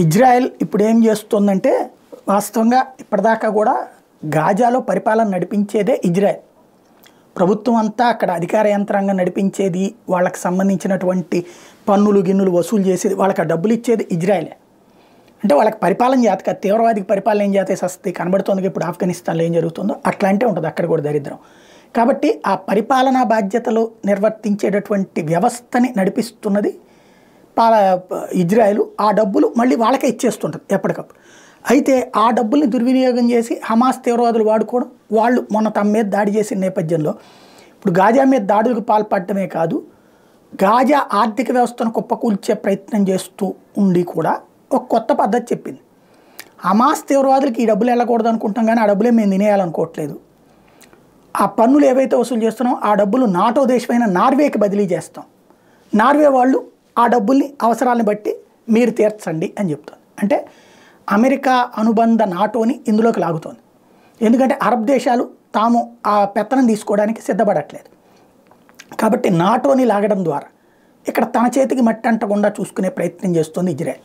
Israel ఇప్పుడు ఏం చేస్తుందంటే వాస్తవంగా ఇప్పటిదాకా కూడా గాజాలో పరిపాలన నడిపించేదే ఇజ్రాయెల్. ప్రభుత్వం అంతా అక్కడ అధికార యంత్రాంగం నడిపించేది, వాళ్ళకి సంబంధించినటువంటి పన్నులు గిన్నులు వసూలు చేసేది, వాళ్ళకి ఆ డబ్బులు ఇచ్చేది ఇజ్రాయెలే. అంటే వాళ్ళకి పరిపాలన చేత తీవ్రవాదికి పరిపాలన ఏం చేతే సస్తే కనబడుతుంది. ఇప్పుడు ఆఫ్ఘనిస్తాన్లో ఏం జరుగుతుందో అట్లాంటే ఉంటుంది అక్కడ కూడా దరిద్రం. కాబట్టి ఆ పరిపాలనా బాధ్యతలు నిర్వర్తించేటటువంటి వ్యవస్థని నడిపిస్తున్నది ఇజ్రాయెల్. ఆ డబ్బులు మళ్ళీ వాళ్ళకే ఇచ్చేస్తుంటుంది ఎప్పటికప్పుడు. అయితే ఆ డబ్బుల్ని దుర్వినియోగం చేసి హమాస్ తీవ్రవాదులు వాడుకోవడం, వాళ్ళు మొన్న తమ మీద దాడి చేసిన నేపథ్యంలో ఇప్పుడు గాజా మీద దాడులకు పాల్పడటమే కాదు, గాజా ఆర్థిక వ్యవస్థను కుప్పకూల్చే ప్రయత్నం చేస్తూ ఉండి కూడా ఒక కొత్త పద్ధతి చెప్పింది. హమాస్ తీవ్రవాదులకి ఈ డబ్బులు వెళ్ళకూడదు అనుకుంటాం, కానీ ఆ డబ్బులే మేము తినేయాలనుకోవట్లేదు. ఆ పన్నులు ఏవైతే వసూలు చేస్తున్నామో ఆ డబ్బులు నాటో దేశమైన నార్వేకి బదిలీ చేస్తాం, నార్వే వాళ్ళు ఆ డబ్బుల్ని అవసరాలను బట్టి మీరు తీర్చండి అని చెప్తుంది. అంటే అమెరికా అనుబంధ నాటోని ఇందులోకి లాగుతోంది. ఎందుకంటే అరబ్ దేశాలు తాము ఆ పెత్తనం తీసుకోవడానికి సిద్ధపడట్లేదు. కాబట్టి నాటోని లాగడం ద్వారా ఇక్కడ తన చేతికి మట్టి అంటకుండా చూసుకునే ప్రయత్నం చేస్తుంది ఇజ్రాయెల్.